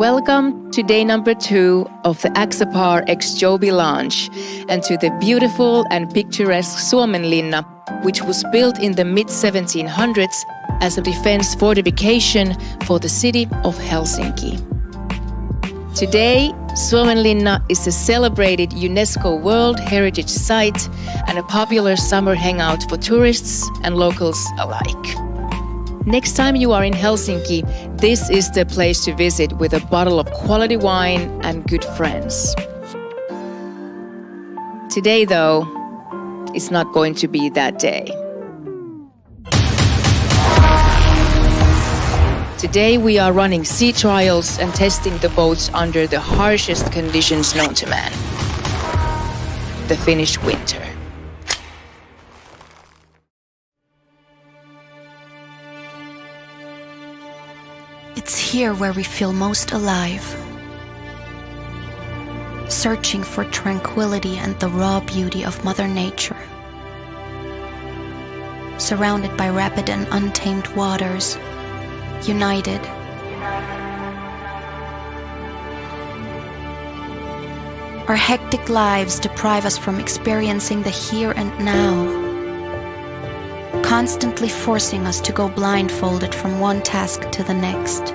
Welcome to day number 2 of the Axopar x Jobe launch and to the beautiful and picturesque Suomenlinna, which was built in the mid-1700s as a defense fortification for the city of Helsinki. Today, Suomenlinna is a celebrated UNESCO World Heritage Site and a popular summer hangout for tourists and locals alike. Next time you are in Helsinki, this is the place to visit with a bottle of quality wine and good friends. Today, though, it's not going to be that day. Today we are running sea trials and testing the boats under the harshest conditions known to man. The Finnish winter. It's here where we feel most alive, searching for tranquility and the raw beauty of Mother Nature. Surrounded by rapid and untamed waters, united. Our hectic lives deprive us from experiencing the here and now, constantly forcing us to go blindfolded from one task to the next.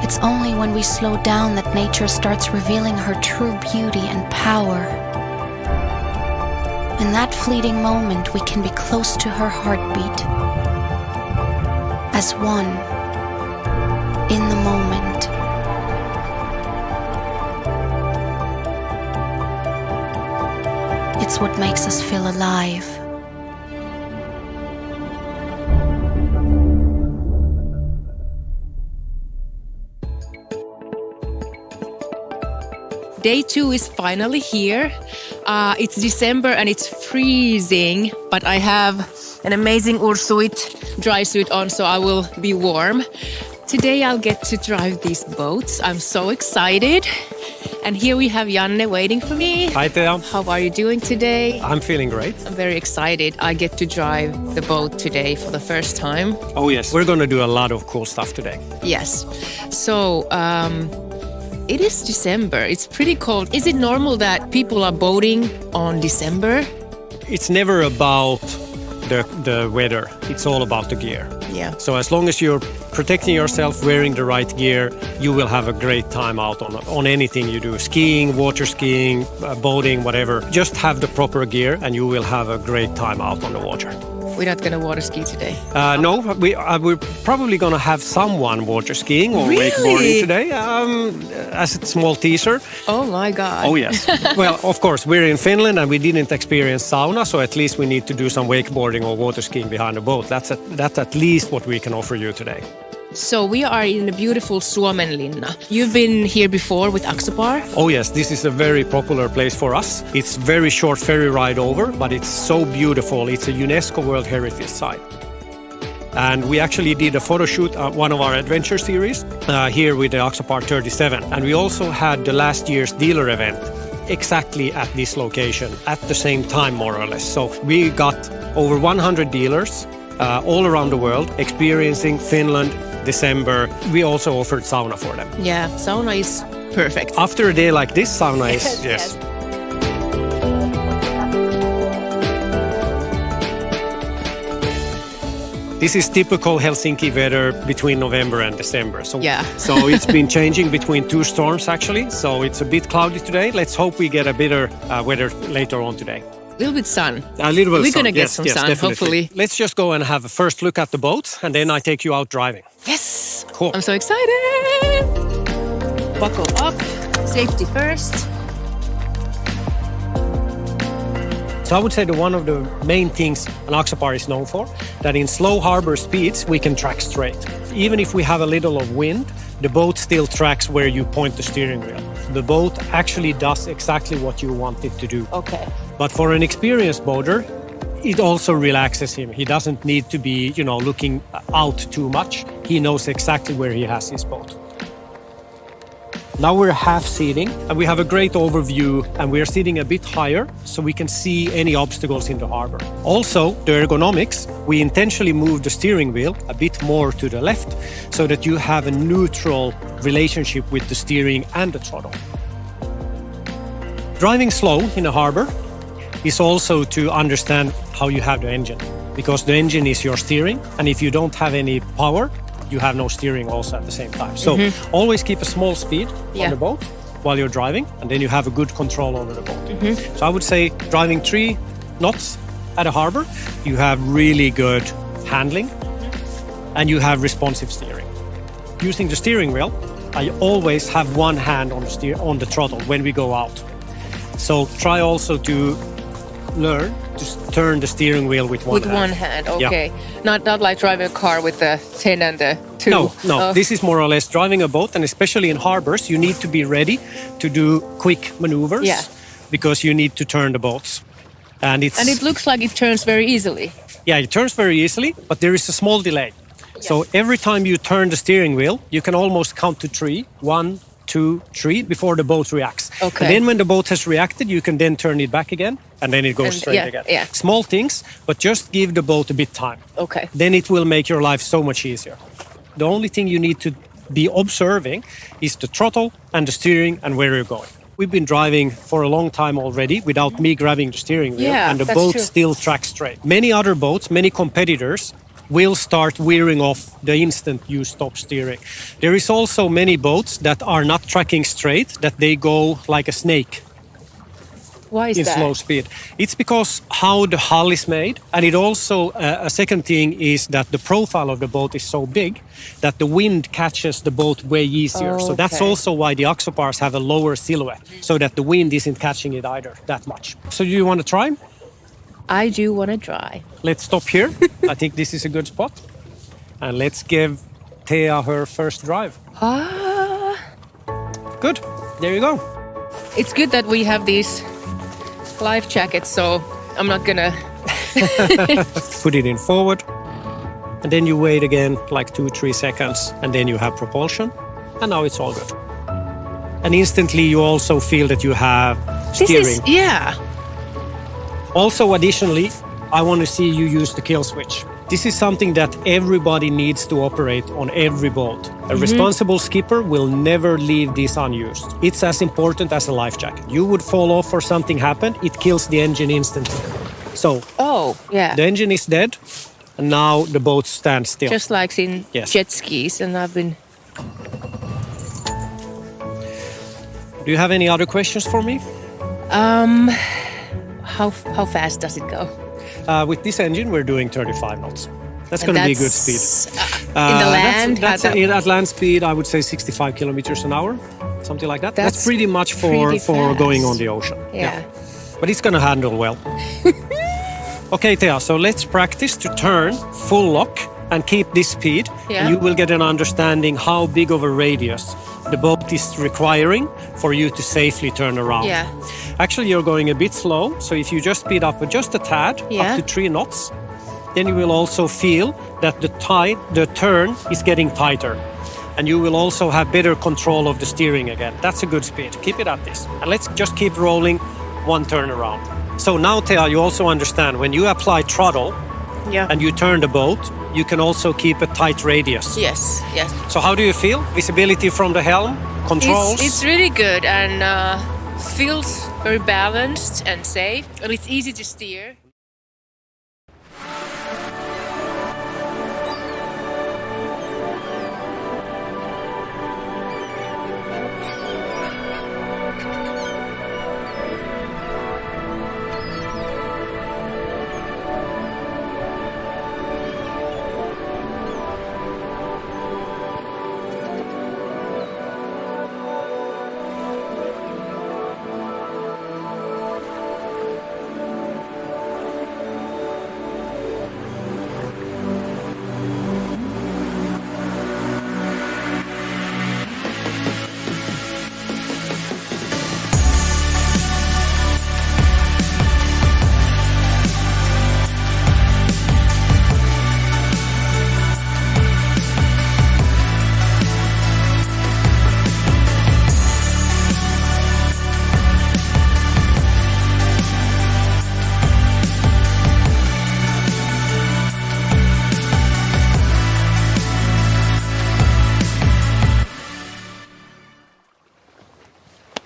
It's only when we slow down that nature starts revealing her true beauty and power. In that fleeting moment, we can be close to her heartbeat, as one, in the moment. It's what makes us feel alive. Day 2 is finally here. It's December and it's freezing, but I have an amazing Ursuit dry suit on, so I will be warm. Today I'll get to drive these boats. I'm so excited. And here we have Janne waiting for me. Hi there. How are you doing today? I'm feeling great. I'm very excited. I get to drive the boat today for the first time. Oh yes, we're going to do a lot of cool stuff today. Yes. So, it is December. It's pretty cold. Is it normal that people are boating on December? It's never about the weather. It's all about the gear. Yeah. So as long as you're protecting yourself, wearing the right gear, you will have a great time out on anything you do. Skiing, water skiing, boating, whatever. Just have the proper gear and you will have a great time out on the water. We're not going to water ski today? No, we're probably going to have someone water skiing or wakeboarding today as a small teaser. Oh my God. Oh yes. Well, of course, we're in Finland and we didn't experience sauna, so at least we need to do some wakeboarding or water skiing behind the boat. That's at least what we can offer you today. So we are in the beautiful Suomenlinna. You've been here before with Axopar? Oh yes, this is a very popular place for us. It's very short ferry ride over, but it's so beautiful. It's a UNESCO World Heritage Site. And we actually did a photo shoot at one of our adventure series here with the Axopar 37. And we also had the last year's dealer event exactly at this location at the same time, more or less. So we got over 100 dealers all around the world experiencing Finland. December. We also offered sauna for them. Yeah, sauna is perfect. After a day like this, sauna is, yes. This is typical Helsinki weather between November and December. So, yeah. So it's been changing between 2 storms actually. So it's a bit cloudy today. Let's hope we get a better weather later on today. A little bit sun. A little bit We're sun. going to get some sun, definitely. hopefully. Let's just go and have a first look at the boats and then I take you out driving. Yes! Cool. I'm so excited! Buckle up. Safety first. So I would say that one of the main things an Axopar is known for, that in slow harbor speeds, we can track straight. Even if we have a little of wind, the boat still tracks where you point the steering wheel. The boat actually does exactly what you want it to do. Okay. But for an experienced boater, it also relaxes him. He doesn't need to be, looking out too much. He knows exactly where he has his boat. Now we're half seating and we have a great overview and we are sitting a bit higher so we can see any obstacles in the harbor. Also, the ergonomics, we intentionally moved the steering wheel a bit more to the left so that you have a neutral relationship with the steering and the throttle. Driving slow in a harbor is also to understand how you have the engine, because the engine is your steering, and if you don't have any power, you have no steering also at the same time. So always keep a small speed on the boat while you're driving, and then you have a good control over the boat. So I would say driving 3 knots at a harbor, you have really good handling and you have responsive steering. Using the steering wheel, I always have one hand on the throttle when we go out. So try also to learn to turn the steering wheel with one hand. With one hand, okay. Yeah. Not like driving a car with the 10 and the 2. No. This is more or less driving a boat, and especially in harbors, you need to be ready to do quick maneuvers because you need to turn the boats. And it looks like it turns very easily. Yeah, it turns very easily, but there is a small delay. So every time you turn the steering wheel, you can almost count to 3. 1, 2, 3 before the boat reacts. Okay. And then when the boat has reacted, you can then turn it back again, and then it goes straight again. Yeah. Small things, but just give the boat a bit time. Okay. Then it will make your life so much easier. The only thing you need to be observing is the throttle and the steering and where you're going. We've been driving for a long time already without me grabbing the steering wheel, and the boat still tracks straight. Many other boats, many competitors will start veering off the instant you stop steering. There is also many boats that are not tracking straight, that they go like a snake. Why is in that? Slow speed. It's because how the hull is made, and it also, a second thing is that the profile of the boat is so big that the wind catches the boat way easier. So that's also why the Axopars have a lower silhouette, so that the wind isn't catching it either that much. So do you want to try? I do want to try. Let's stop here. I think this is a good spot. And let's give Thea her first drive. Good. There you go. It's good that we have these life jackets, so I'm not gonna... Put it in forward. And then you wait again like 2-3 seconds. And then you have propulsion. And now it's all good. And instantly you also feel that you have steering. Also, additionally, I want to see you use the kill switch. This is something that everybody needs to operate on every boat. A responsible skipper will never leave this unused. It's as important as a life jacket. You would fall off or something happened, it kills the engine instantly. So, the engine is dead, and now the boat stands still. Just like in jet skis, and I've been... Do you have any other questions for me? How fast does it go? With this engine, we're doing 35 knots. That's going to be a good speed. In the land? At land speed, I would say 65 kilometers an hour, something like that. That's pretty much for going on the ocean. Yeah. But it's going to handle well. Okay, Thea, so let's practice to turn full lock and keep this speed. And you will get an understanding how big of a radius the boat is requiring for you to safely turn around. Actually, you're going a bit slow, so if you just speed up just a tad, up to 3 knots, then you will also feel that the turn is getting tighter. And you will also have better control of the steering again. That's a good speed. Keep it at this. And let's just keep rolling 1 turn around. So now, Thea, you also understand when you apply throttle and you turn the boat, you can also keep a tight radius. Yes. So how do you feel? Visibility from the helm? Controls? It's really good and feels very balanced and safe. And it's easy to steer.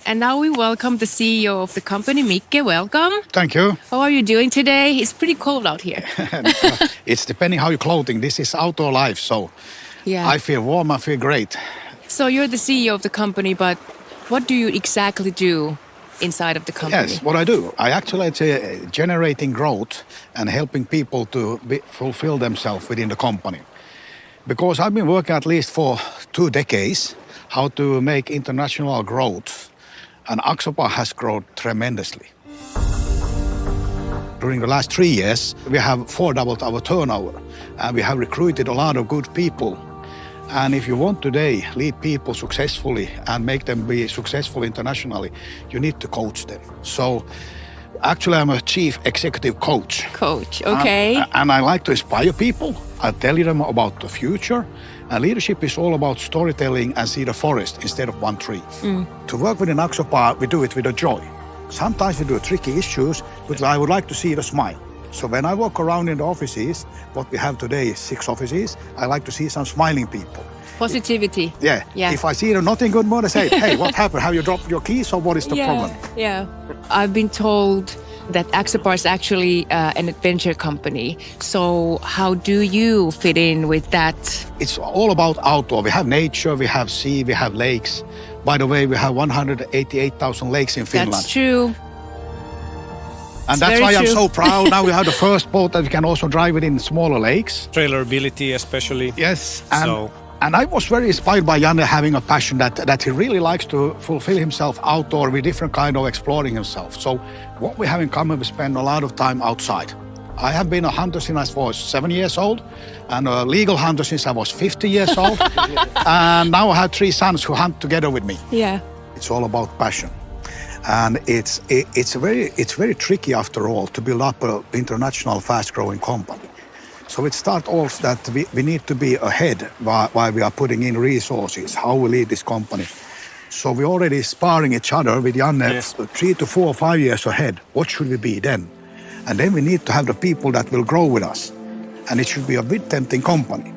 And now we welcome the CEO of the company, Mikke. Welcome. Thank you. How are you doing today? It's pretty cold out here. It's depending how you're clothing. This is outdoor life, so I feel warm, I feel great. So you're the CEO of the company, but what do you exactly do inside of the company? Yes, what I do. I actually generating growth and helping people to fulfill themselves within the company. Because I've been working at least for 2 decades how to make international growth. And Axopar has grown tremendously. During the last 3 years, we have 4-doubled our turnover. And we have recruited a lot of good people. And if you want today lead people successfully and make them be successful internationally, you need to coach them. So actually, I'm a chief executive coach. Coach, okay. And I like to inspire people. I tell them about the future. And leadership is all about storytelling and see the forest instead of one tree. To work within Axopar, we do it with a joy. Sometimes we do tricky issues, but I would like to see the smile. So when I walk around in the offices, what we have today is 6 offices, I like to see some smiling people. Positivity. Yeah. If I see nothing good more, I say, hey, what happened? Have you dropped your keys or what is the problem? Yeah. I've been told that Axopar is actually an adventure company. So how do you fit in with that? It's all about outdoor. We have nature, we have sea, we have lakes. By the way, we have 188,000 lakes in Finland. That's true. And that's why I'm so proud. Now we have the first boat that we can also drive it in smaller lakes. Trailerability especially. Yes. And I was very inspired by Janne having a passion that he really likes to fulfill himself outdoor with different kind of exploring himself. So what we have in common, we spend a lot of time outside. I have been a hunter since I was 7 years old and a legal hunter since I was 50 years old. And now I have 3 sons who hunt together with me. Yeah. It's all about passion. And it's very tricky after all to build up an international fast-growing company. So it starts also that we need to be ahead while we are putting in resources, how we lead this company. So we're already sparring each other with Janne 3 to 4 or 5 years ahead. What should we be then? And then we need to have the people that will grow with us. And it should be a bit tempting company.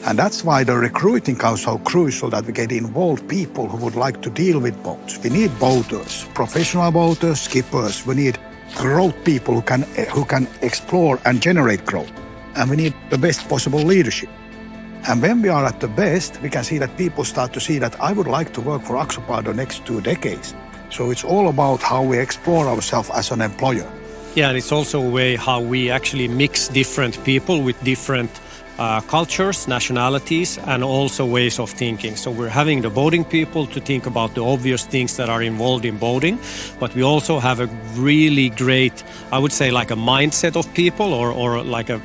And that's why the recruiting is so crucial, that we get involved people who would like to deal with boats. We need boaters, professional boaters, skippers. We need growth people who can explore and generate growth. And we need the best possible leadership. And when we are at the best, we can see that people start to see that I would like to work for Axopar the next 2 decades. So it's all about how we explore ourselves as an employer. Yeah, and it's also a way how we actually mix different people with different cultures, nationalities, and also ways of thinking. So we're having the boating people to think about the obvious things that are involved in boating, but we also have a really great, I would say, like a mindset of people or like a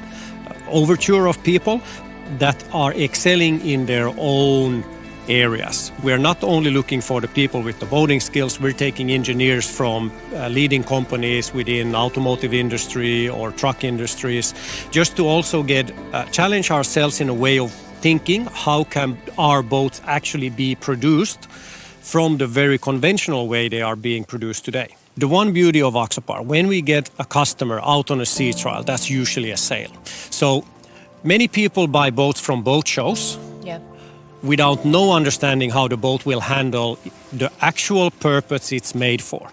overture of people that are excelling in their own areas. We're not only looking for the people with the boating skills, we're taking engineers from leading companies within automotive industry or truck industries, just to also challenge ourselves in a way of thinking, how can our boats actually be produced from the very conventional way they are being produced today. The one beauty of Axopar, when we get a customer out on a sea trial, that's usually a sale. So many people buy boats from boat shows without no understanding how the boat will handle the actual purpose it's made for.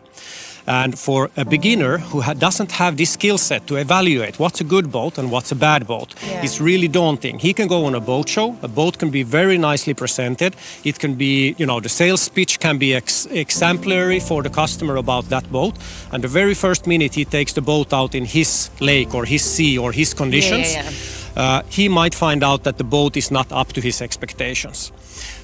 And for a beginner who doesn't have this skill set to evaluate what's a good boat and what's a bad boat, it's really daunting. He can go on a boat show. A boat can be very nicely presented. It can be, the sales pitch can be exemplary for the customer about that boat. And the very first minute he takes the boat out in his lake or his sea or his conditions, he might find out that the boat is not up to his expectations.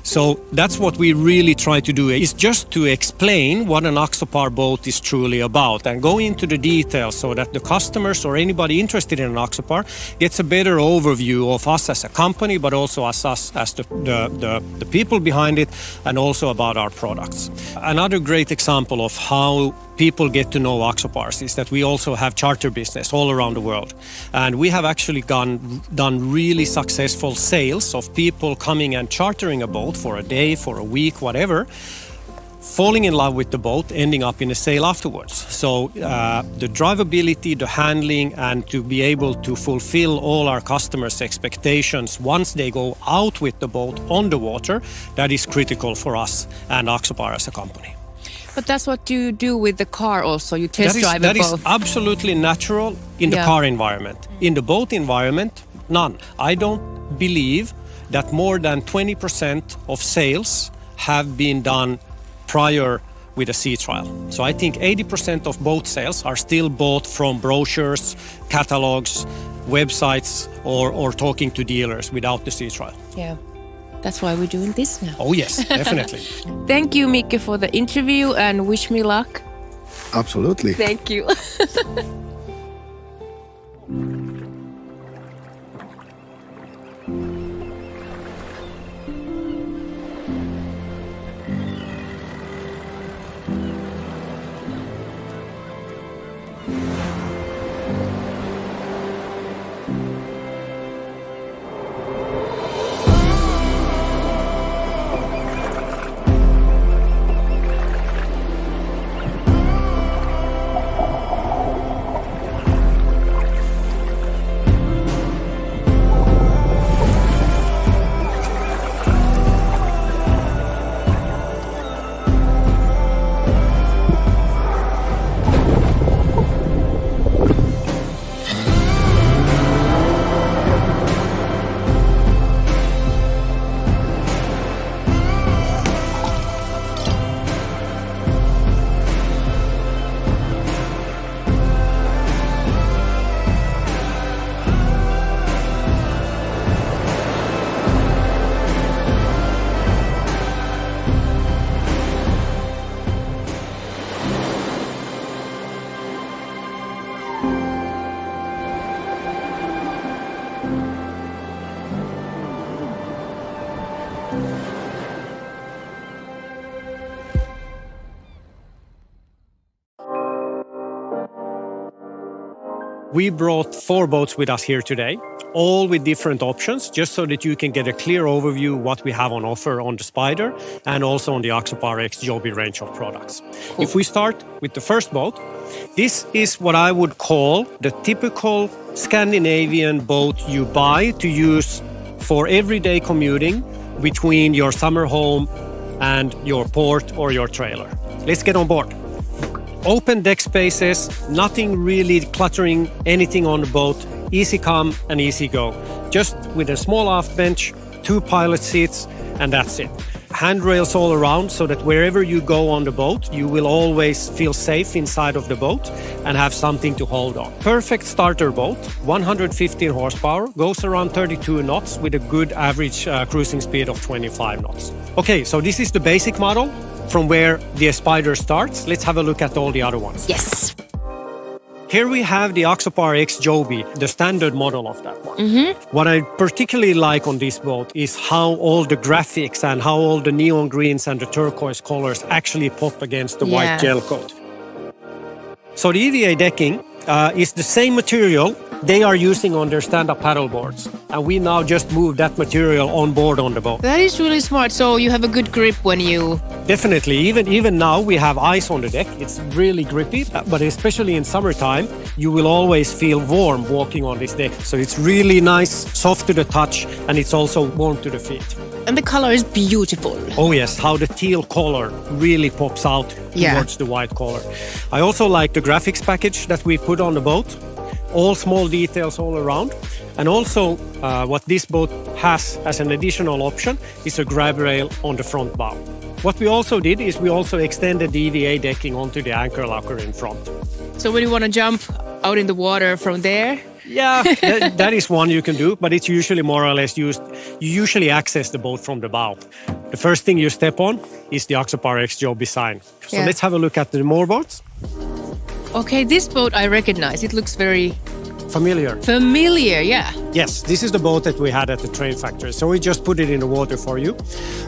So that's what we really try to do, is just to explain what an Axopar boat is truly about and go into the details so that the customers or anybody interested in an Axopar gets a better overview of us as a company, but also as us as the people behind it, and also about our products. Another great example of how people get to know Axopars is that we also have charter business all around the world. And we have actually done really successful sales of people coming and chartering a boat for a day, for a week, whatever, falling in love with the boat, ending up in a sale afterwards. So the drivability, the handling, and to be able to fulfill all our customers' expectations once they go out with the boat on the water, that is critical for us and Axopar as a company. But that's what you do with the car also. You test drive that both. Is absolutely natural in the car environment. In the boat environment, none. I don't believe that more than 20% of sales have been done prior with a sea trial. So I think 80% of boat sales are still bought from brochures, catalogs, websites, or talking to dealers without the sea trial. Yeah. That's why we're doing this now. Oh yes, definitely. Thank you, Mikke, for the interview and wish me luck. Absolutely. Thank you. We brought 4 boats with us here today, all with different options, just so that you can get a clear overview of what we have on offer on the Spyder and also on the Axopar X Jobe range of products. Cool. If we start with the first boat, this is what I would call the typical Scandinavian boat you buy to use for everyday commuting between your summer home and your port or your trailer. Let's get on board. Open deck spaces, nothing really cluttering anything on the boat, easy come and easy go. Just with a small aft bench, 2 pilot seats, and that's it. Handrails all around so that wherever you go on the boat, you will always feel safe inside of the boat and have something to hold on. Perfect starter boat, 115 horsepower, goes around 32 knots with a good average cruising speed of 25 knots. Okay, so this is the basic model. From where the Spyder starts, let's have a look at all the other ones. Yes. Here we have the Axopar X Jobe, the standard model of that one. What I particularly like on this boat is how all the graphics and how all the neon greens and the turquoise colors actually pop against the white gel coat. So the EVA decking is the same material they are using on their stand-up paddle boards. And we now just move that material on board on the boat. That is really smart. So you have a good grip when you... Definitely. Even now we have ice on the deck. It's really grippy, but especially in summertime, you will always feel warm walking on this deck. So it's really nice, soft to the touch, and it's also warm to the feet. And the color is beautiful. Oh yes, how the teal color really pops out towards the white color. I also like the graphics package that we put on the boat. All small details all around. And also what this boat has as an additional option is a grab rail on the front bow. What we also did is we also extended the EVA decking onto the anchor locker in front. So when you want to jump out in the water from there? Yeah, that is one you can do, but it's usually more or less used. You usually access the boat from the bow. The first thing you step on is the Axopar X Jobe sign. So let's have a look at the more boats. Okay, this boat I recognize. It looks very... Familiar. Familiar, yeah. Yes, this is the boat that we had at the train factory. So we just put it in the water for you.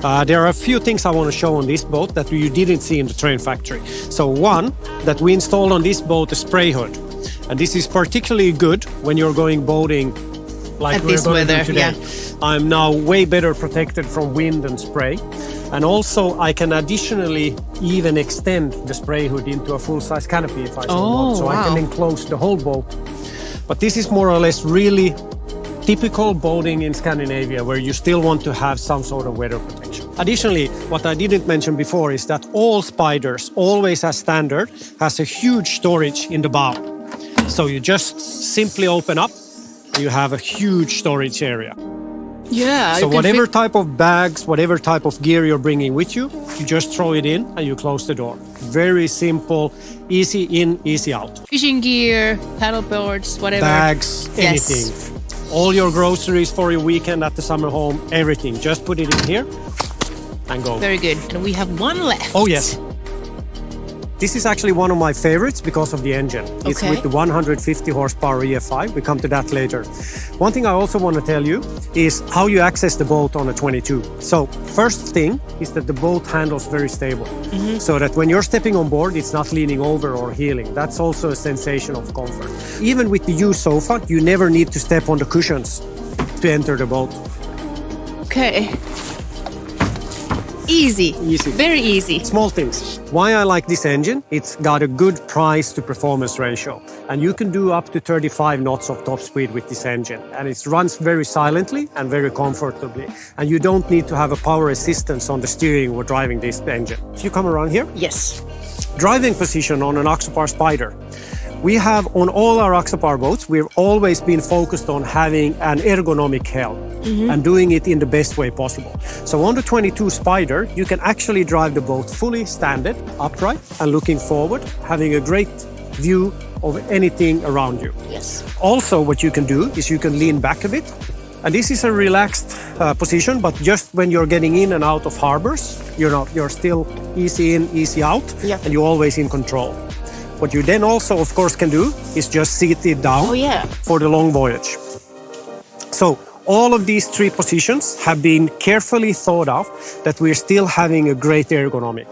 There are a few things I want to show on this boat that you didn't see in the train factory. So one, that we installed on this boat a spray hood. And this is particularly good when you're going boating like at this weather today. I'm now way better protected from wind and spray. And also I can additionally even extend the spray hood into a full-size canopy if I so want. So I can enclose the whole boat. But this is more or less really typical boating in Scandinavia where you still want to have some sort of weather protection. Additionally, what I didn't mention before is that all Spyders, always as standard, has a huge storage in the bow. So you just simply open up, you have a huge storage area. Yeah. So whatever type of bags, whatever type of gear you're bringing with you, you just throw it in and you close the door. Very simple, easy in, easy out. Fishing gear, paddle boards, whatever. Bags, anything. Yes. All your groceries for your weekend at the summer home, everything. Just put it in here and go. Very good. And we have one left. Oh, yes. This is actually one of my favorites because of the engine. It's with the 150 horsepower EF5. We come to that later. One thing I also want to tell you is how you access the boat on a 22. So first thing is that the boat handles very stable. So that when you're stepping on board, it's not leaning over or heeling. That's also a sensation of comfort. Even with the U sofa, you never need to step on the cushions to enter the boat. Okay. Easy. Easy. Very easy. Small things. Why I like this engine, it's got a good price to performance ratio. And you can do up to 35 knots of top speed with this engine. And it runs very silently and very comfortably. And you don't need to have a power assistance on the steering or driving this engine. If you come around here. Yes. Driving position on an Axopar Spyder. We have on all our Axopar boats, we've always been focused on having an ergonomic helm and doing it in the best way possible. So on the 22 Spyder, you can actually drive the boat fully standing, upright and looking forward, having a great view of anything around you. Yes. Also, what you can do is you can lean back a bit. And this is a relaxed position, but just when you're getting in and out of harbors, you're still easy in, easy out, and you're always in control. What you then also, of course, can do is just sit it down for the long voyage. So all of these three positions have been carefully thought of that we're still having a great ergonomic.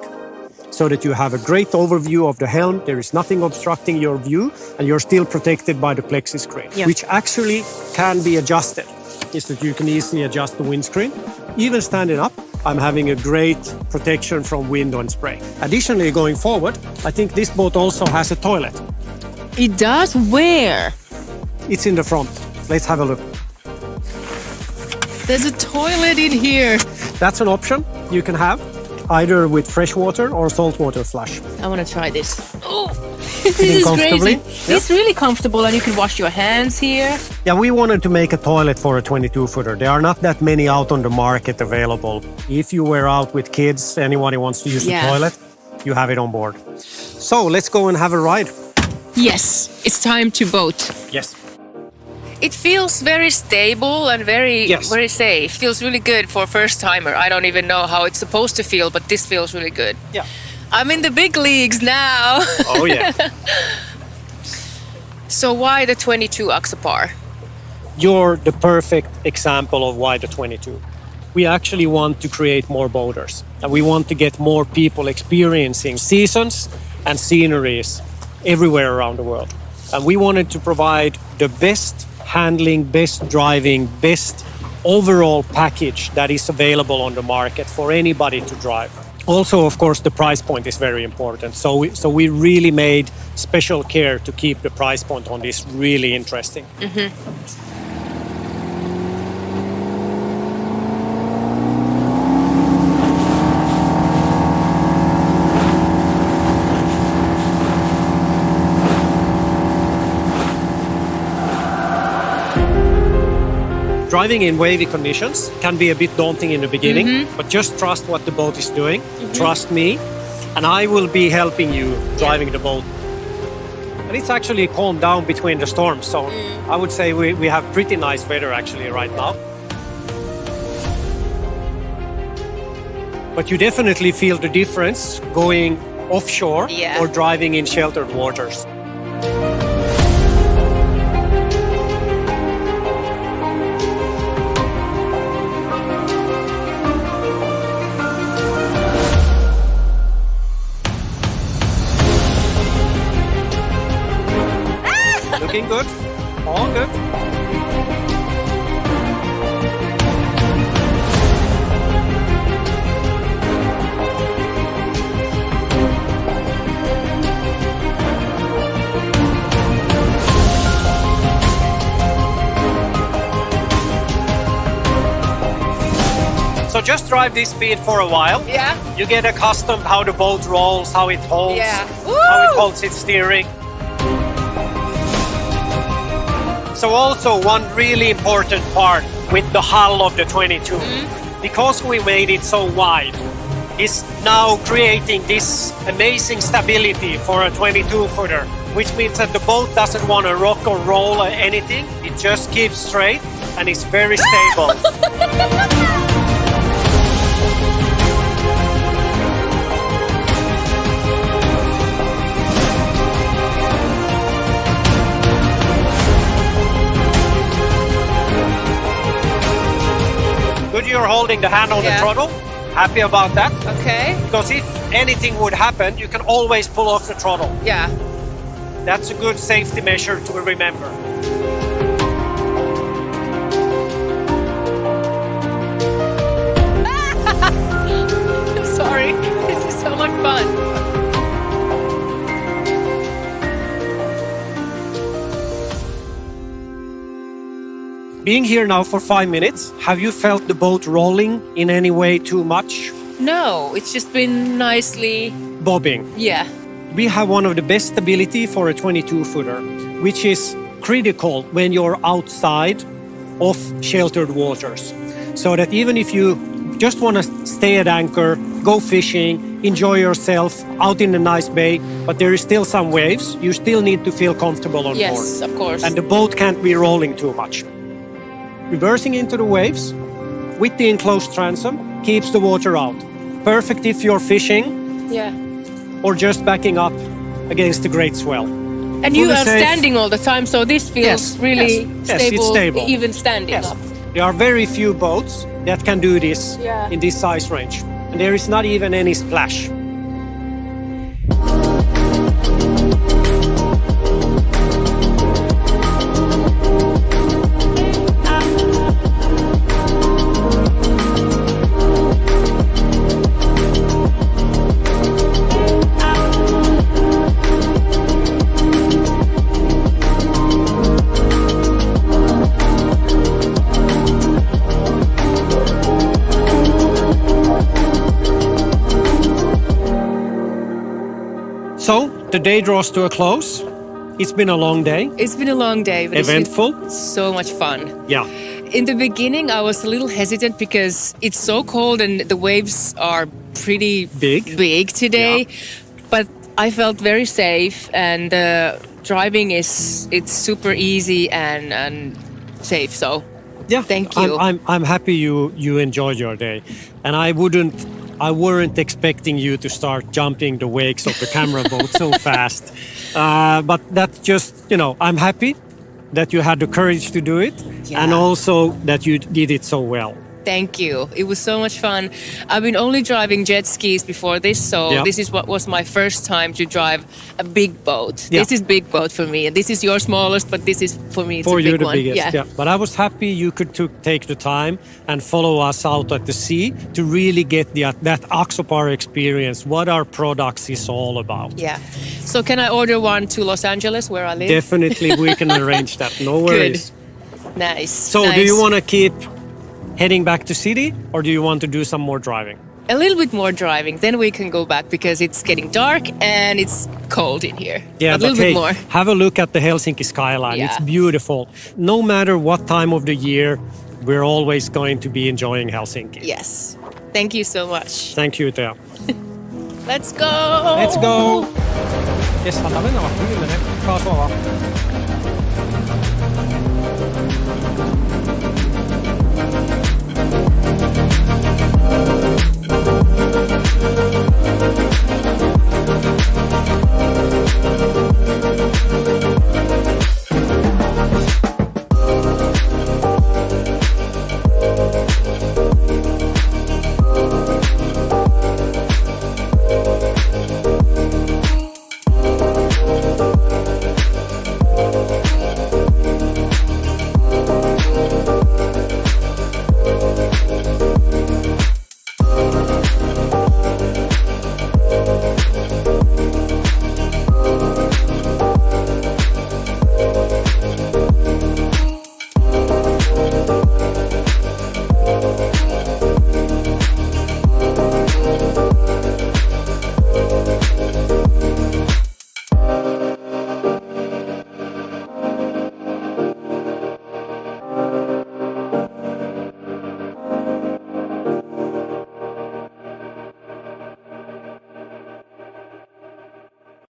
So that you have a great overview of the helm, there is nothing obstructing your view, and you're still protected by the plexi screen, which actually can be adjusted. Is that you can easily adjust the windscreen. Even standing up, I'm having a great protection from wind and spray. Additionally, going forward, I think this boat also has a toilet. It does? Where? It's in the front. Let's have a look. There's a toilet in here. That's an option you can have, either with fresh water or saltwater flush. I want to try this. Oh, this is crazy. It's really comfortable and you can wash your hands here. Yeah, we wanted to make a toilet for a 22-footer. There are not that many out on the market available. If you were out with kids, anyone who wants to use the toilet, you have it on board. So let's go and have a ride. Yes, it's time to boat. Yes. It feels very stable and very safe. Feels really good for a first-timer. I don't even know how it's supposed to feel, but this feels really good. Yeah. I'm in the big leagues now. Oh, yeah. So why the 22 Axopar? You're the perfect example of why the 22. We actually want to create more boaters. And we want to get more people experiencing seasons and sceneries everywhere around the world. And we wanted to provide the best handling, best driving, best overall package that is available on the market for anybody to drive. Also, of course, the price point is very important. So we really made special care to keep the price point on this really interesting. Driving in wavy conditions can be a bit daunting in the beginning, but just trust what the boat is doing. Trust me, and I will be helping you driving the boat. And it's actually calmed down between the storms, so I would say we have pretty nice weather actually right now. But you definitely feel the difference going offshore or driving in sheltered waters. Looking good. All good. So just drive this speed for a while. Yeah. You get accustomed how the boat rolls, how it holds, Yeah. how it holds its steering. So also one really important part with the hull of the 22, because we made it so wide, is now creating this amazing stability for a 22-footer, which means that the boat doesn't want to rock or roll or anything. It just keeps straight and is very stable. Good, you're holding the hand on the throttle. Happy about that. Okay. Because if anything would happen, you can always pull off the throttle. Yeah. That's a good safety measure to remember. I'm sorry. This is so much fun. Being here now for 5 minutes, have you felt the boat rolling in any way too much? No, it's just been nicely... Bobbing. Yeah. We have one of the best stability for a 22-footer, which is critical when you're outside of sheltered waters. So that even if you just want to stay at anchor, go fishing, enjoy yourself out in a nice bay, but there is still some waves, you still need to feel comfortable on board. Yes, of course. And the boat can't be rolling too much. Reversing into the waves with the enclosed transom keeps the water out. Perfect if you're fishing Yeah. or just backing up against the great swell. And you Fully are safe. standing all the time, so this feels really Yes, it's stable. even standing Yes. up. There are very few boats that can do this Yeah. in this size range. And there is not even any splash. So, the day draws to a close. It's been a long day. It's been a long day, but Eventful. it's been so much fun. Yeah. In the beginning, I was a little hesitant because it's so cold and the waves are pretty big today. Yeah. But I felt very safe, and driving it's super easy and safe. So Yeah. Thank you. I'm happy you enjoyed your day. And I weren't expecting you to start jumping the wakes of the camera boat so fast. But that's just, I'm happy that you had the courage to do it, and also that you did it so well. Thank you. It was so much fun. I've been only driving jet skis before this, so this is what was my first time to drive a big boat. Yeah. This is big boat for me, and this is your smallest, but this is for me. It's for a you big the one. biggest. Yeah. But I was happy you could take the time and follow us out at the sea to really get that Axopar experience, what our products is all about. Yeah. So can I order one to Los Angeles, where I live? Definitely, we can arrange that. No worries. Good. Nice. So nice. do you want to keep heading back to city, or do you want to do some more driving? A little bit more driving, then we can go back because it's getting dark and it's cold in here. Yeah, a little bit more. Have a look at the Helsinki skyline. Yeah. It's beautiful. No matter what time of the year, we're always going to be enjoying Helsinki. Yes. Thank you so much. Thank you, Thea. Let's go. Let's go. Yes, antaa mennä vaan. Hyvin menee. Kaasua vaan.